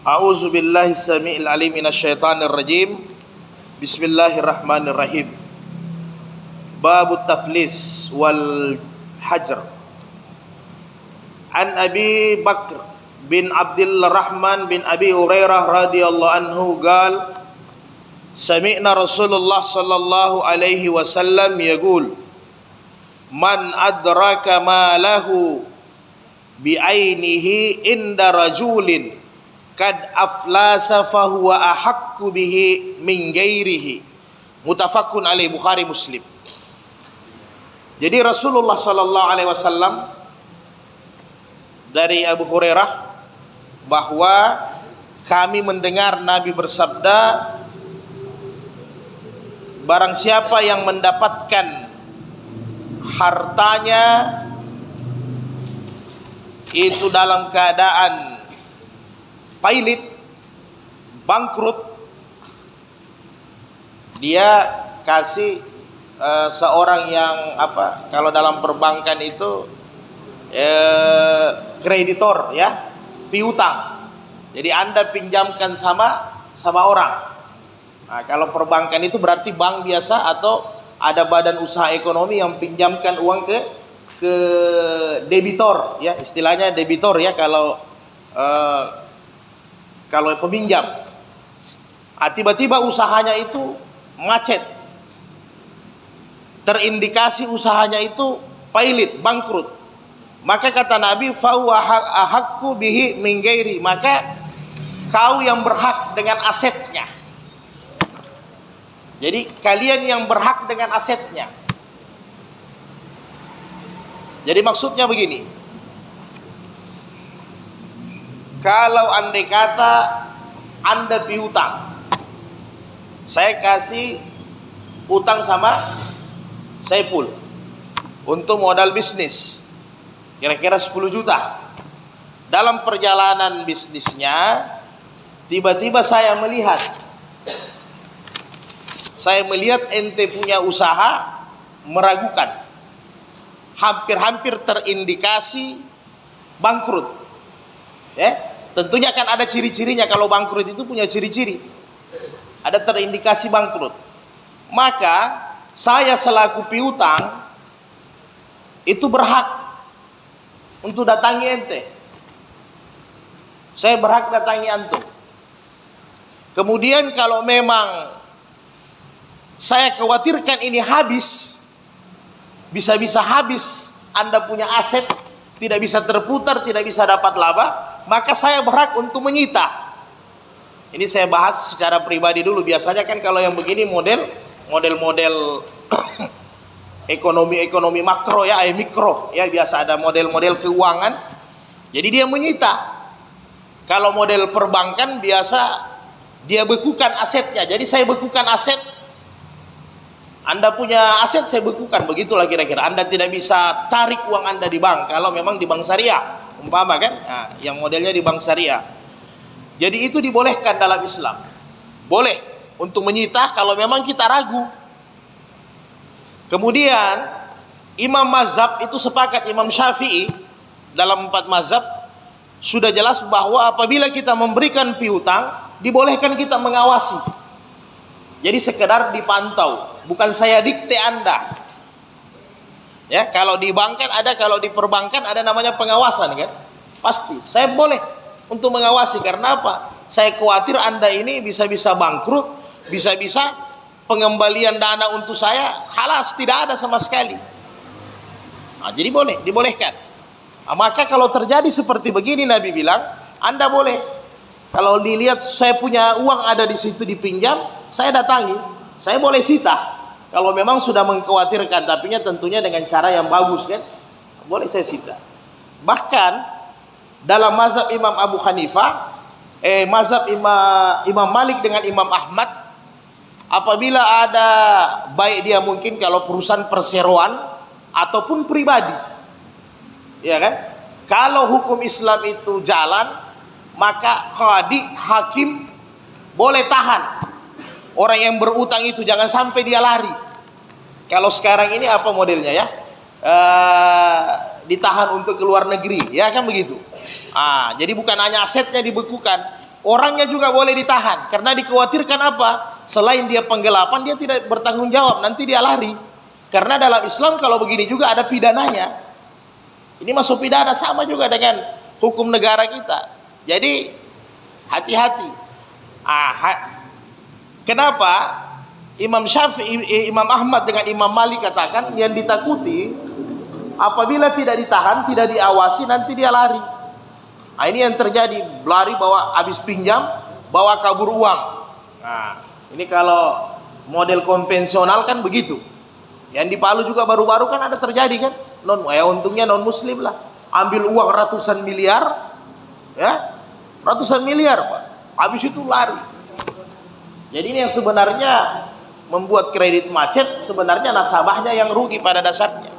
A'udzu billahi samii'il 'aliim minasyaitonir rajim. Bismillahirrahmanirrahim. Babut taflis wal hajr. An Abi Bakr bin Abdullah Rahman bin Abi Hurairah radhiyallahu anhu qala sami'na Rasulullah sallallahu alaihi wasallam yaqul man adraka ma lahu bi ainihi inda rajulin kad aflasa fahuwa ahakku bihi min ghairihi. Muttafaqun alaih, Bukhari Muslim. Jadi Rasulullah sallallahu alaihi wasallam dari Abu Hurairah bahwa kami mendengar Nabi bersabda, barang siapa yang mendapatkan hartanya itu dalam keadaan pailit, bangkrut, dia kasih seorang yang kalau dalam perbankan itu kreditor ya, piutang. Jadi Anda pinjamkan sama orang. Nah, kalau perbankan itu berarti bank biasa atau ada badan usaha ekonomi yang pinjamkan uang ke debitor ya, istilahnya debitor ya kalau peminjam. Tiba-tiba usahanya itu macet, terindikasi usahanya itu pailit, bangkrut, maka kata Nabi fahuwa ahakku bihi min ghairi, maka kau yang berhak dengan asetnya. Jadi kalian yang berhak dengan asetnya. Jadi maksudnya begini, kalau andai kata Anda piutang, saya kasih utang sama Saiful untuk modal bisnis kira-kira 10 juta. Dalam perjalanan bisnisnya tiba-tiba saya melihat ente punya usaha meragukan, hampir-hampir terindikasi bangkrut. Tentunya kan ada ciri-cirinya. Kalau bangkrut itu punya ciri-ciri, ada terindikasi bangkrut. Maka saya selaku piutang itu berhak untuk datangi ente. Saya berhak datangi antum. Kemudian kalau memang saya khawatirkan ini habis, bisa-bisa habis, Anda punya aset tidak bisa terputar, tidak bisa dapat laba, maka saya berhak untuk menyita. Ini saya bahas secara pribadi dulu. Biasanya kan kalau yang begini model ekonomi makro ya, mikro ya, biasa ada model keuangan. Jadi dia menyita. Kalau model perbankan biasa dia bekukan asetnya. Jadi saya bekukan aset, Anda punya aset saya bekukan, begitulah kira-kira. Anda tidak bisa tarik uang Anda di bank kalau memang di bank syariah, umpama kan, nah, yang modelnya di bank syariah. Jadi itu dibolehkan dalam Islam, boleh untuk menyita kalau memang kita ragu. Kemudian Imam Mazhab itu sepakat, Imam Syafi'i dalam 4 mazhab sudah jelas bahwa apabila kita memberikan piutang dibolehkan kita mengawasi. Jadi sekedar dipantau, bukan saya dikte Anda. Ya, kalau di bank kan ada, kalau di perbankan ada namanya pengawasan kan? Pasti saya boleh untuk mengawasi. Karena apa? Saya khawatir Anda ini bisa-bisa bangkrut, bisa-bisa pengembalian dana untuk saya halas, tidak ada sama sekali. Nah, jadi dibolehkan. Nah, maka kalau terjadi seperti begini, Nabi bilang Anda boleh. Kalau dilihat saya punya uang ada di situ dipinjam, saya datangi, saya boleh sita. Kalau memang sudah mengkhawatirkan, tapi tentunya dengan cara yang bagus kan, boleh saya sita. Bahkan dalam mazhab Imam Abu Hanifah, mazhab Imam Malik dengan Imam Ahmad, apabila ada, baik dia mungkin kalau perusahaan perseroan ataupun pribadi, ya kan, kalau hukum Islam itu jalan, maka qadi, hakim boleh tahan orang yang berutang itu, jangan sampai dia lari. Kalau sekarang ini apa modelnya ya, ditahan untuk ke luar negeri, ya kan begitu. Jadi bukan hanya asetnya dibekukan, orangnya juga boleh ditahan karena dikhawatirkan apa? Selain dia penggelapan, dia tidak bertanggung jawab, nanti dia lari. Karena dalam Islam kalau begini juga ada pidananya. Ini masuk pidana, sama juga dengan hukum negara kita. Jadi hati-hati. Kenapa Imam Syafi'i, Imam Ahmad dengan Imam Malik katakan yang ditakuti apabila tidak ditahan, tidak diawasi, nanti dia lari. Nah, ini yang terjadi, lari bawa habis pinjam, bawa kabur uang. Nah, ini kalau model konvensional kan begitu. Yang di Palu juga baru-baru kan ada terjadi kan, untungnya non muslim lah, ambil uang ratusan miliar, ya, ratusan miliar Pak, habis itu lari. Jadi ini yang sebenarnya membuat kredit macet, sebenarnya nasabahnya yang rugi pada dasarnya.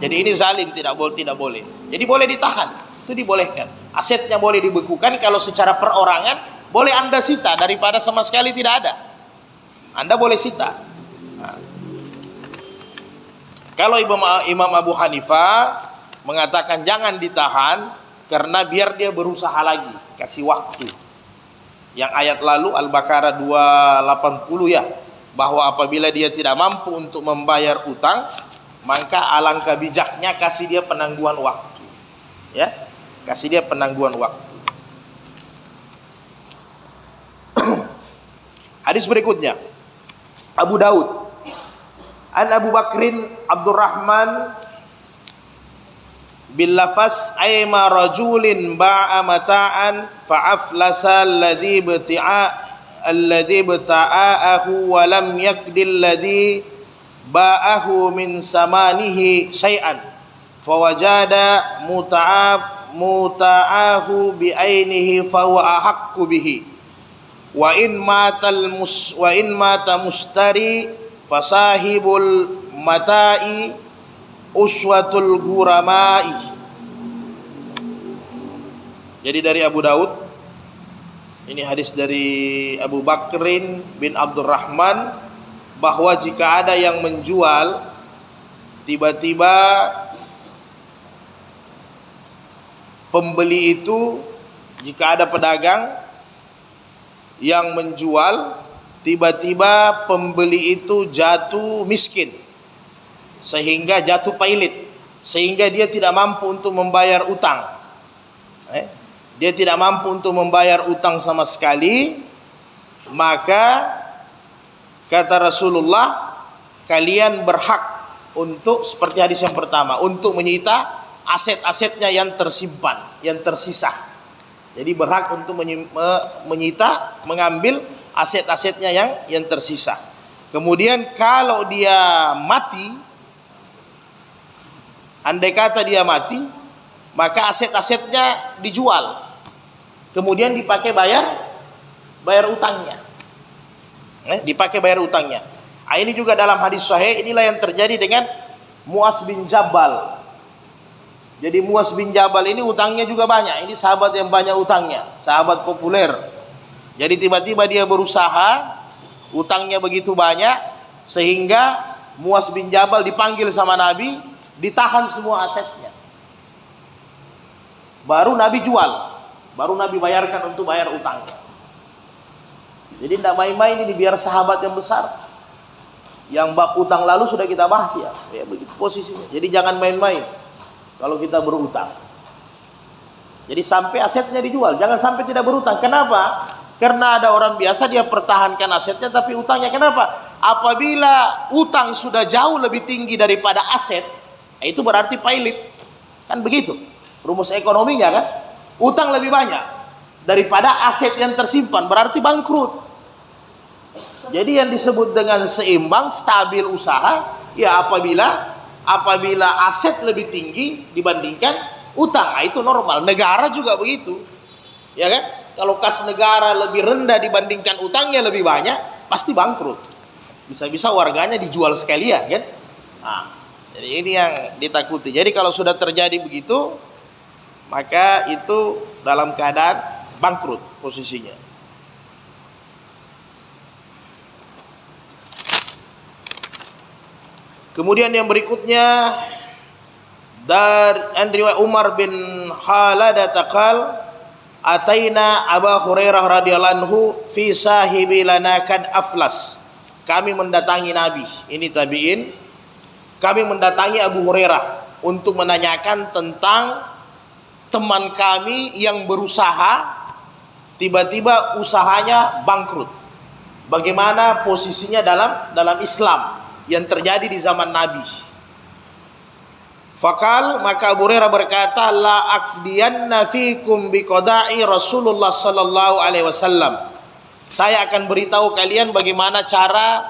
Jadi ini zalim, tidak boleh. Jadi boleh ditahan, itu dibolehkan. Asetnya boleh dibekukan, kalau secara perorangan boleh Anda sita daripada sama sekali tidak ada. Anda boleh sita. Nah, kalau Imam Abu Hanifah mengatakan jangan ditahan karena biar dia berusaha lagi, kasih waktu. Yang ayat lalu Al-Baqarah 280 ya, bahwa apabila dia tidak mampu untuk membayar utang, maka alangkah bijaknya kasih dia penangguhan waktu. Ya, kasih dia penangguhan waktu. Hadis berikutnya, Abu Daud, an Abu Bakrin Abdurrahman bil lafaz ayma rajulin ba'a mata'an fa'aflasa alladhi bata'ahu wa lam yakdil alladhi ba'ahu min samanihi syai'an fawajada muta'ahu bi'ainihi fahuwa ahaqqu bihi wa in mata mustari fasahibul mata'i uswatul guramai. Jadi dari Abu Daud, ini hadis dari Abu Bakrin bin Abdurrahman, bahwa jika ada yang menjual, tiba-tiba pembeli itu, jika ada pedagang yang menjual, tiba-tiba pembeli itu jatuh miskin, sehingga jatuh pailit, sehingga dia tidak mampu untuk membayar utang. Dia tidak mampu untuk membayar utang sama sekali, maka kata Rasulullah, kalian berhak untuk, seperti hadis yang pertama, untuk menyita aset-asetnya yang tersimpan, yang tersisa. Jadi berhak untuk menyita, mengambil aset-asetnya yang tersisa. Kemudian kalau dia mati, andai kata dia mati, maka aset-asetnya dijual, kemudian dipakai bayar utangnya. Dipakai bayar utangnya. Ini juga dalam hadis sahih, inilah yang terjadi dengan Muaz bin Jabal. Jadi Muaz bin Jabal ini utangnya juga banyak. Ini sahabat yang banyak utangnya, sahabat populer. Jadi tiba-tiba dia berusaha, utangnya begitu banyak, sehingga Muaz bin Jabal dipanggil sama Nabi, ditahan semua asetnya. Baru Nabi jual, baru Nabi bayarkan untuk bayar utangnya. Jadi tidak main-main ini, biar sahabat yang besar. Yang bab utang lalu sudah kita bahas ya begitu posisinya. Jadi jangan main-main kalau kita berutang. Jadi sampai asetnya dijual, jangan sampai tidak berutang. Kenapa? Karena ada orang biasa dia pertahankan asetnya tapi utangnya. Kenapa? Apabila utang sudah jauh lebih tinggi daripada aset, itu berarti pailit. Kan begitu rumus ekonominya kan? Utang lebih banyak daripada aset yang tersimpan, berarti bangkrut. Jadi yang disebut dengan seimbang, stabil usaha, ya apabila aset lebih tinggi dibandingkan utang, itu normal. Negara juga begitu, ya kan? Kalau kas negara lebih rendah dibandingkan utangnya lebih banyak, pasti bangkrut. Bisa-bisa warganya dijual sekalian, kan? Nah, jadi ini yang ditakuti. Jadi kalau sudah terjadi begitu, maka itu dalam keadaan bangkrut posisinya. Kemudian yang berikutnya dari riwayat Umar bin Khaladah taqal Ataina Abu Hurairah radhiyallahu anhu fi sahibi lana kad aflas. Kami mendatangi Nabi, ini tabi'in. Kami mendatangi Abu Hurairah untuk menanyakan tentang teman kami yang berusaha, tiba-tiba usahanya bangkrut. Bagaimana posisinya dalam Islam yang terjadi di zaman Nabi. Fakal, maka Abu Hurairah berkata, la aqdiyanna fikum biqada'i Rasulullah sallallahu alaihi wasallam. Saya akan beritahu kalian bagaimana cara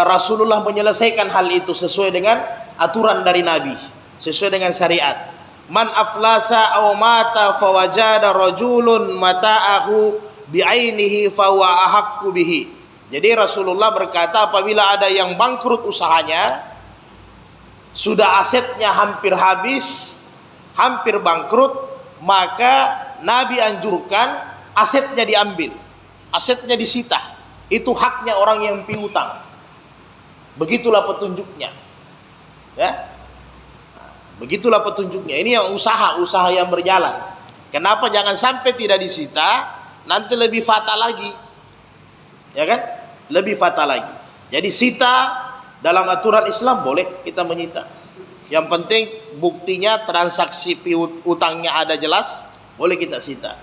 Rasulullah menyelesaikan hal itu sesuai dengan aturan dari Nabi, sesuai dengan syariat. Man aflasa aw mata fawajada rajulun mata'ahu bi'ainihi fawa ahaqqu bihi. Jadi Rasulullah berkata, apabila ada yang bangkrut usahanya, sudah asetnya hampir habis, hampir bangkrut, maka Nabi anjurkan asetnya diambil, asetnya disita. Itu haknya orang yang piutang. Begitulah petunjuknya, ya. Begitulah petunjuknya. Ini yang usaha yang berjalan. Kenapa jangan sampai tidak disita? Nanti lebih fatal lagi, ya kan? Lebih fatal lagi. Jadi sita. Dalam aturan Islam boleh kita menyita. Yang penting buktinya transaksi utangnya ada jelas, boleh kita sita.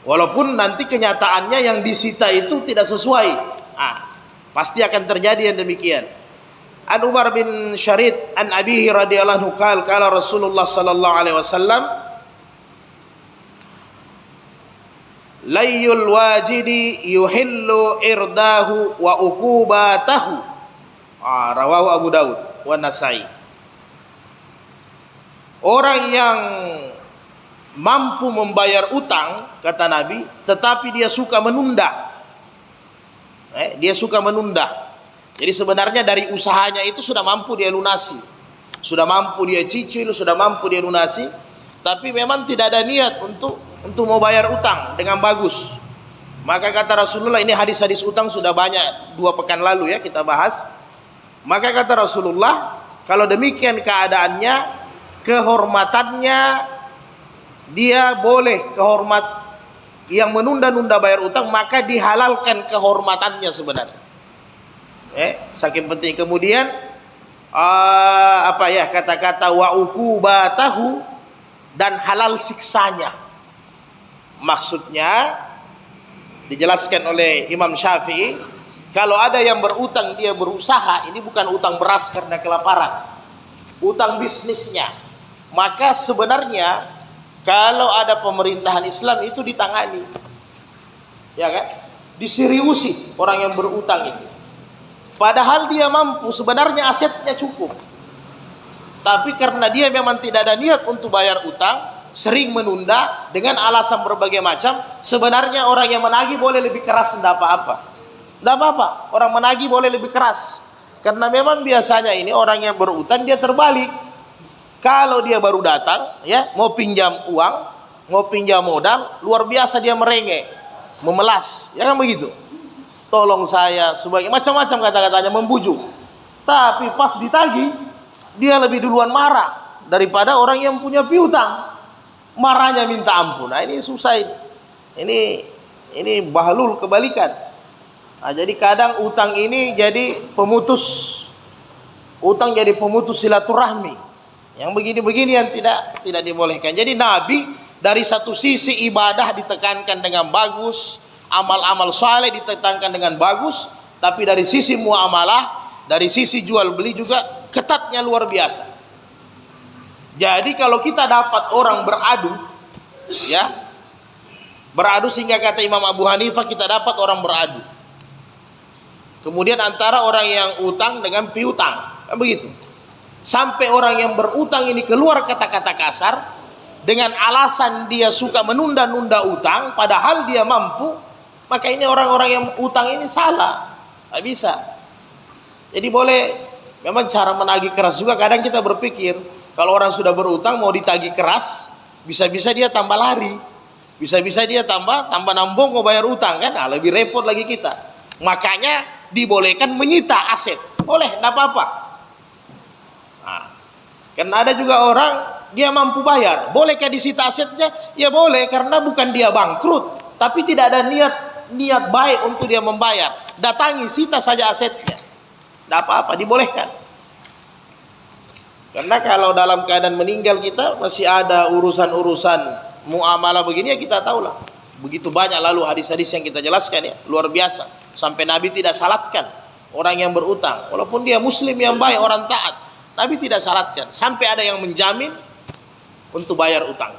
Walaupun nanti kenyataannya yang disita itu tidak sesuai. Pasti akan terjadi yang demikian. An Umar bin Syarid an abihi radhiyallahu anhu qala Rasulullah sallallahu alaihi wasallam, layyul wajidi yuhillu irdahu wa uqubatahu. Rawahu Abu Daud wa Nasai. Orang yang mampu membayar utang, kata Nabi, tetapi dia suka menunda. Dia suka menunda. Jadi sebenarnya dari usahanya itu sudah mampu dia lunasi, sudah mampu dia cicil, sudah mampu dia lunasi, tapi memang tidak ada niat untuk mau bayar utang dengan bagus. Maka kata Rasulullah, ini hadis-hadis utang sudah banyak 2 pekan lalu ya kita bahas. Maka kata Rasulullah, kalau demikian keadaannya, kehormatannya, dia boleh kehormat yang menunda-nunda bayar utang, maka dihalalkan kehormatannya sebenarnya. Saking penting. Kemudian kata-kata wa uqubatahu, dan halal siksanya. Maksudnya dijelaskan oleh Imam Syafi'i, kalau ada yang berutang dia berusaha, ini bukan utang beras karena kelaparan, utang bisnisnya, maka sebenarnya kalau ada pemerintahan Islam itu ditangani, ya kan? Diseriusi orang yang berutang itu. Padahal dia mampu, sebenarnya asetnya cukup, tapi karena dia memang tidak ada niat untuk bayar utang, sering menunda dengan alasan berbagai macam. Sebenarnya orang yang menagih boleh lebih keras, tidak apa-apa. Tidak apa-apa, orang menagih boleh lebih keras. Karena memang biasanya ini orang yang berutang dia terbalik. Kalau dia baru datang, ya, mau pinjam uang, mau pinjam modal, luar biasa dia merengek, memelas, ya kan begitu. Tolong saya, sebagai macam-macam kata-katanya, membujuk. Tapi pas ditagih, dia lebih duluan marah daripada orang yang punya piutang. Marahnya minta ampun. Nah, ini susah ini. Ini bahlul kebalikan. Jadi kadang utang ini jadi pemutus, utang jadi pemutus silaturahmi. Yang begini-begini yang tidak dibolehkan. Jadi Nabi dari satu sisi ibadah ditekankan dengan bagus, amal-amal saleh ditekankan dengan bagus, tapi dari sisi muamalah, dari sisi jual beli juga ketatnya luar biasa. Jadi kalau kita dapat orang beradu, ya, beradu sehingga kata Imam Abu Hanifah kita dapat orang beradu. Kemudian antara orang yang utang dengan piutang, kan begitu. Sampai orang yang berutang ini keluar kata-kata kasar dengan alasan dia suka menunda-nunda utang, padahal dia mampu, maka ini orang-orang yang utang ini salah, nggak bisa. Jadi boleh, memang cara menagih keras juga. Kadang kita berpikir kalau orang sudah berutang mau ditagih keras, bisa-bisa dia tambah lari, bisa-bisa dia tambah nambung mau bayar utang kan, lebih repot lagi kita. Makanya dibolehkan menyita aset, boleh, tidak apa-apa. Karena ada juga orang dia mampu bayar. Bolehkah disita asetnya? Ya boleh, karena bukan dia bangkrut, tapi tidak ada niat baik untuk dia membayar. Datangi, sita saja asetnya. Tidak apa-apa, dibolehkan. Karena kalau dalam keadaan meninggal kita masih ada urusan-urusan muamalah begini, ya kita tahulah. Begitu banyak lalu hadis-hadis yang kita jelaskan, ya, luar biasa. Sampai Nabi tidak salatkan orang yang berutang, walaupun dia muslim yang baik, orang taat, Nabi tidak salatkan. Sampai ada yang menjamin untuk bayar utang.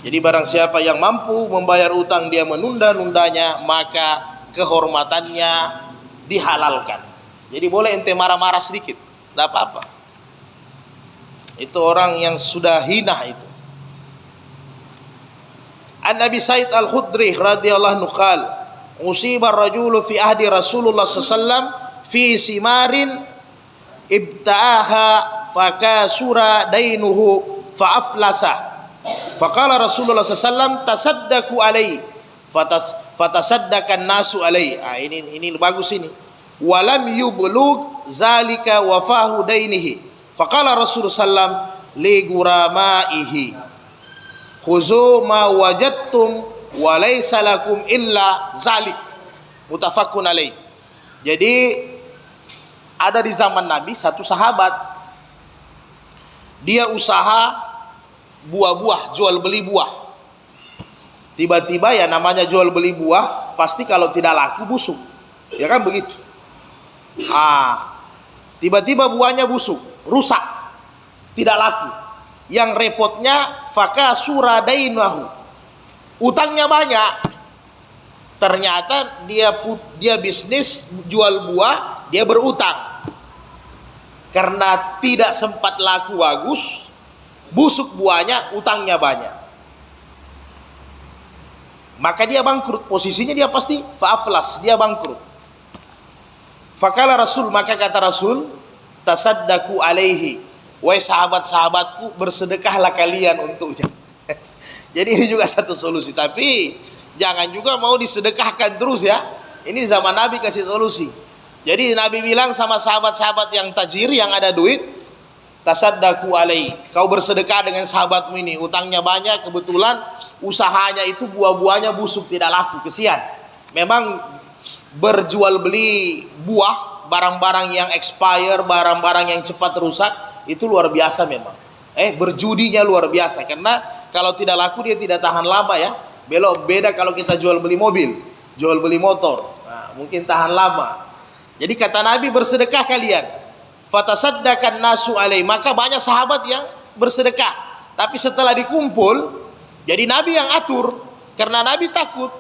Jadi barang siapa yang mampu membayar utang, dia menunda-nundanya, maka kehormatannya dihalalkan. Jadi boleh ente marah-marah sedikit, tidak apa-apa. Itu orang yang sudah hina itu. An Nabi Sa'id Al-Khudri radhiyallahu anhu qala, "Usiba ar-rajulu fi ahdi Rasulullah sallallahu alaihi wasallam fi simarin ibta'aha fakasura dainuhu fa'aflasa. Faqala Rasulullah sallallahu alaihi wasallam tasaddaqu alaihi fatasaddakan nasu alaihi." Ini bagus ini. Walam yublug zalika wafahu dainihi. Faqala Rasulullah sallallahu li guramaihi khuzu ma wajadtum wa laysa lakum illa zalik. Muttafaqun alaih. Jadi ada di zaman Nabi satu sahabat, dia usaha buah-buah, jual beli buah. Tiba-tiba ya namanya jual beli buah, pasti kalau tidak laku busuk. Ya kan begitu. Tiba-tiba buahnya busuk, rusak, tidak laku. Yang repotnya fakasura dainahu. Utangnya banyak. Ternyata dia bisnis jual buah, dia berutang. Karena tidak sempat laku bagus, busuk buahnya, utangnya banyak. Maka dia bangkrut. Posisinya dia pasti fa'aflas, dia bangkrut. Fakala Rasul, maka kata Rasul, tasaddaku alaihi. Wahai sahabat-sahabatku, bersedekahlah kalian untuknya. Jadi ini juga satu solusi. Tapi jangan juga mau disedekahkan terus ya. Ini zaman Nabi kasih solusi. Jadi Nabi bilang sama sahabat-sahabat yang tajir, yang ada duit, tasaddaku alaihi. Kau bersedekah dengan sahabatmu ini, utangnya banyak, kebetulan usahanya itu buah-buahnya busuk, tidak laku, kesian. Memang berjual beli buah, barang-barang yang expire, barang-barang yang cepat rusak, itu luar biasa memang. Berjudinya luar biasa, karena kalau tidak laku dia tidak tahan lama ya. Beda kalau kita jual beli mobil, jual beli motor, mungkin tahan lama. Jadi kata Nabi, bersedekah kalian. Fatasaddakan nasu alaihi. Maka banyak sahabat yang bersedekah. Tapi setelah dikumpul, jadi Nabi yang atur, karena Nabi takut.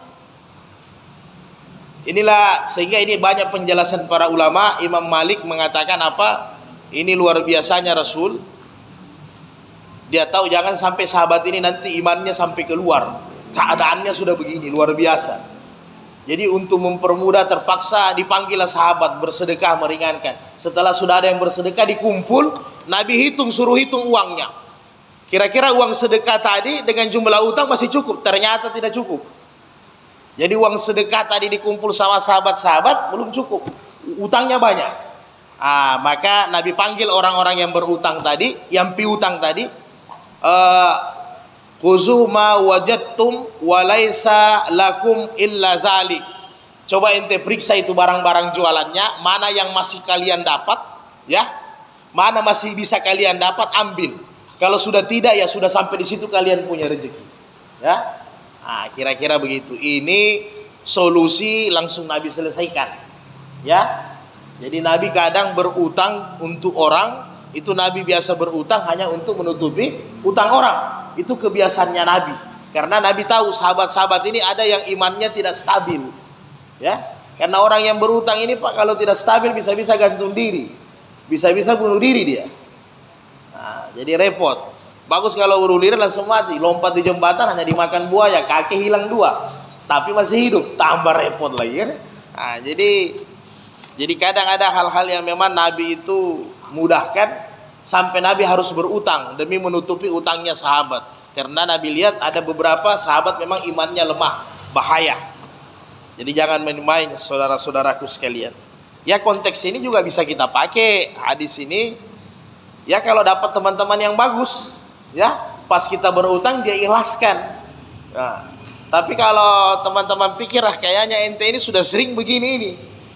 Inilah sehingga ini banyak penjelasan para ulama. Imam Malik mengatakan apa? Ini luar biasanya Rasul. Dia tahu jangan sampai sahabat ini nanti imannya sampai keluar. Keadaannya sudah begini, luar biasa. Jadi untuk mempermudah terpaksa dipanggillah sahabat bersedekah meringankan. Setelah sudah ada yang bersedekah dikumpul, Nabi suruh hitung uangnya. Kira-kira uang sedekah tadi dengan jumlah utang masih cukup? Ternyata tidak cukup. Jadi uang sedekah tadi dikumpul sama sahabat-sahabat belum cukup. Utangnya banyak. Maka Nabi panggil orang-orang yang berutang tadi, yang piutang tadi, khuzu ma wajadtum wa laisa lakum illa zalik. Coba ente periksa itu barang-barang jualannya, mana yang masih kalian dapat, ya, mana masih bisa kalian dapat, ambil. Kalau sudah tidak, ya sudah sampai di situ kalian punya rezeki, ya. Kira-kira begitu. Ini solusi langsung Nabi selesaikan, ya. Jadi Nabi kadang berutang untuk orang, itu Nabi biasa berutang hanya untuk menutupi utang orang. Itu kebiasaannya Nabi. Karena Nabi tahu sahabat-sahabat ini ada yang imannya tidak stabil. Ya, karena orang yang berutang ini Pak, kalau tidak stabil bisa-bisa gantung diri, bisa-bisa bunuh diri dia. Jadi repot. Bagus kalau bunuh diri langsung mati, lompat di jembatan hanya dimakan buaya, kaki hilang 2, tapi masih hidup, tambah repot lagi kan. Jadi kadang ada hal-hal yang memang Nabi itu mudahkan, sampai Nabi harus berutang demi menutupi utangnya sahabat. Karena Nabi lihat ada beberapa sahabat memang imannya lemah, bahaya. Jadi jangan main-main saudara-saudaraku sekalian. Ya konteks ini juga bisa kita pakai hadis ini. Ya kalau dapat teman-teman yang bagus, ya pas kita berutang dia ikhlaskan. Nah, tapi kalau teman-teman pikir kayaknya ente ini sudah sering begini ini.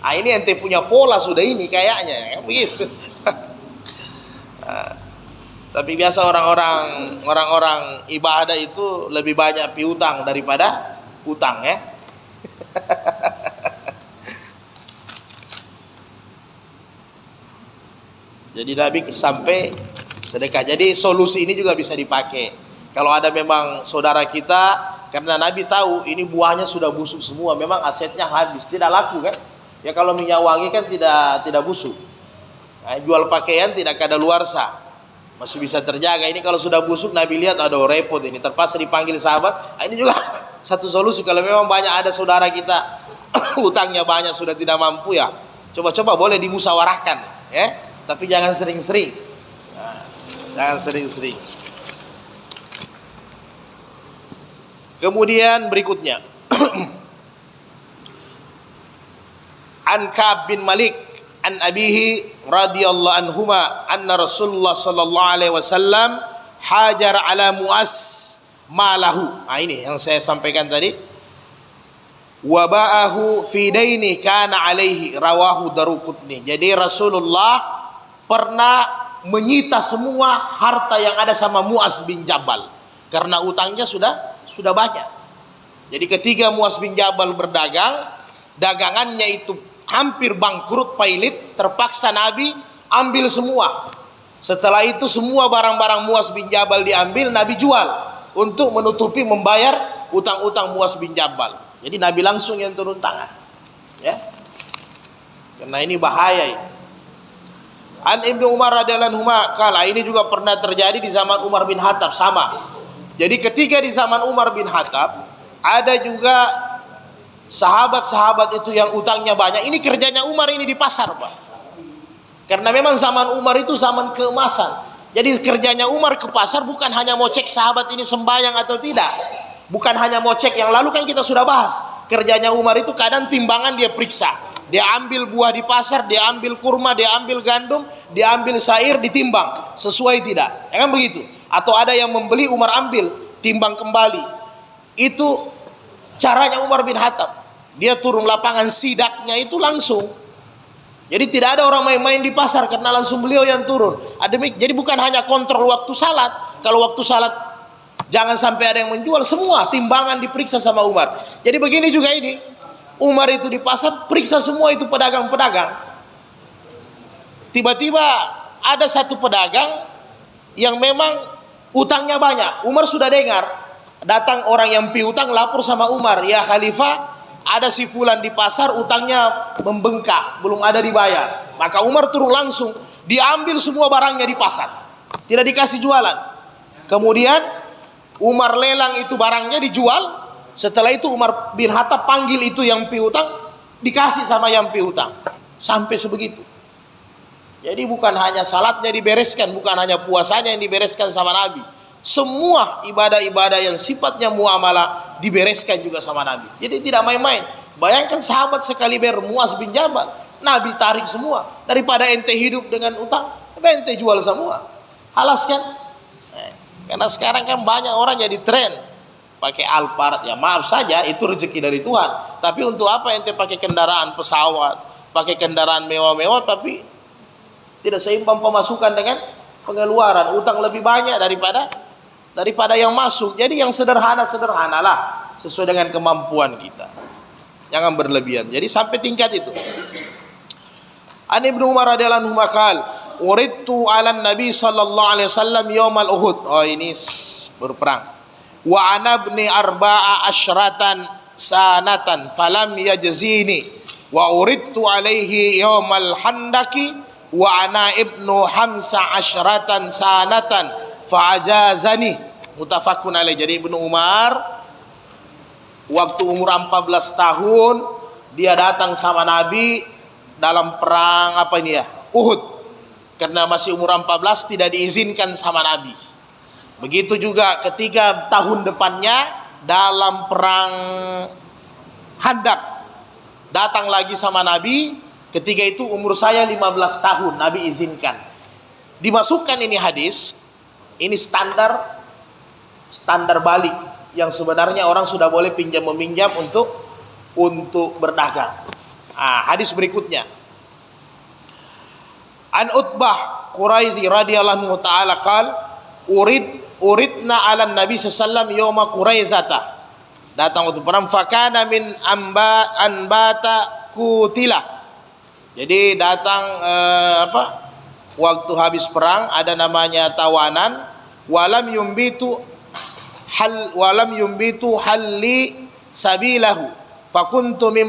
Ini ente punya pola sudah ini kayaknya, begitu. Nah, tapi biasa orang-orang ibadah itu lebih banyak piutang daripada utang ya. Jadi Nabi sampai sedekah. Jadi solusi ini juga bisa dipakai. Kalau ada memang saudara kita, karena Nabi tahu ini buahnya sudah busuk semua, memang asetnya habis, tidak laku kan? Ya kalau minyak wangi kan tidak busuk. Nah, jual pakaian tidak kadaluarsa, masih bisa terjaga. Ini kalau sudah busuk, Nabi lihat aduh repot ini, terpaksa dipanggil sahabat. Ini juga satu solusi. Kalau memang banyak ada saudara kita utangnya banyak sudah tidak mampu ya, coba-coba boleh dimusyawarahkan ya, tapi jangan sering-sering. Nah, jangan sering-sering. Kemudian berikutnya An Ka'ab bin Malik an abihi radhiyallahu anhuma anna Rasulullah sallallahu alaihi wasallam hajar ala Mu'az malahu. Ini yang saya sampaikan tadi. Wa ba'ahu fi daini kana alaihi rawahu Daruqutni. Jadi Rasulullah pernah menyita semua harta yang ada sama Mu'az bin Jabal karena utangnya sudah banyak. Jadi ketika Mu'az bin Jabal berdagang, dagangannya itu hampir bangkrut, pailit, terpaksa Nabi ambil semua. Setelah itu semua barang-barang Mu'az bin Jabal diambil, Nabi jual untuk menutupi membayar utang-utang Mu'az bin Jabal. Jadi Nabi langsung yang turun tangan. Ya. Karena ini bahaya ini. An Ibnu Umar radhiyallahu anhu kala, ini juga pernah terjadi di zaman Umar bin Khattab sama. Jadi ketika di zaman Umar bin Khattab ada juga sahabat-sahabat itu yang utangnya banyak. Ini kerjanya Umar ini di pasar, Pak. Karena memang zaman Umar itu zaman keemasan. Jadi kerjanya Umar ke pasar bukan hanya mau cek sahabat ini sembahyang atau tidak. Bukan hanya mau cek, yang lalu kan kita sudah bahas. Kerjanya Umar itu kadang timbangan dia periksa. Dia ambil buah di pasar, dia ambil kurma, dia ambil gandum, dia ambil sair, ditimbang. Sesuai tidak? Ya kan begitu? Atau ada yang membeli, Umar ambil, timbang kembali. Itu caranya Umar bin Khattab. Dia turun lapangan sidaknya itu langsung. Jadi tidak ada orang main-main di pasar karena langsung beliau yang turun. Jadi bukan hanya kontrol waktu salat. Kalau waktu salat jangan sampai ada yang menjual, semua timbangan diperiksa sama Umar. Jadi begini juga ini. Umar itu di pasar periksa semua itu pedagang-pedagang. Tiba-tiba ada satu pedagang yang memang utangnya banyak. Umar sudah dengar. Datang orang yang piutang lapor sama Umar, ya Khalifah, ada si fulan di pasar utangnya membengkak, belum ada dibayar. Maka Umar turun langsung, diambil semua barangnya di pasar, tidak dikasih jualan. Kemudian Umar lelang itu barangnya dijual. Setelah itu Umar bin Khattab panggil itu yang piutang, dikasih sama yang piutang. Sampai sebegitu. Jadi bukan hanya salatnya dibereskan, bukan hanya puasanya yang dibereskan sama Nabi. Semua ibadah-ibadah yang sifatnya muamalah dibereskan juga sama Nabi. Jadi tidak main-main. Bayangkan sahabat sekaliber Mu'az bin Jabal, Nabi tarik semua. Daripada ente hidup dengan utang, ente jual semua. Halas kan? Karena sekarang kan banyak orang jadi tren pakai Alphard. Ya maaf saja, itu rezeki dari Tuhan. Tapi untuk apa ente pakai kendaraan pesawat, pakai kendaraan mewah-mewah, tapi tidak seimbang pemasukan dengan pengeluaran. Utang lebih banyak daripada yang masuk. Jadi yang sederhana-sederhanalah sesuai dengan kemampuan kita. Jangan berlebihan. Jadi sampai tingkat itu. An Ibnu Umar radhiyallahu anhu qala, "Uridtu 'ala Nabi sallallahu alaihi wasallam yaumal Uhud." Oh, ini berperang. Wa ana ibni arba'a asyratan sanatan falam yajzini wa uridtu alaihi yaumal handaki wa ana ibnu hamsa asyratan sanatan fa'ajazani. Mutafakun alaih. Jadi Ibnu Umar waktu umur 14 tahun dia datang sama Nabi dalam perang apa ini ya, Uhud. Karena masih umur 14 tidak diizinkan sama Nabi. Begitu juga ketika tahun depannya dalam perang Handak Datang lagi sama Nabi, ketika itu umur saya 15 tahun, Nabi izinkan. Dimasukkan ini hadis, ini standar balik yang sebenarnya orang sudah boleh pinjam meminjam untuk berdagang. Hadis berikutnya. An Utbah Quraizi radhiyallahu taala qala uridna 'ala Nabi sallallahu alaihi wasallam yauma Quraizata. Datang untuk perang fakana min anbata kutilah. Jadi datang waktu habis perang ada namanya tawanan, walam yumbitu halli sabilahu fakuntu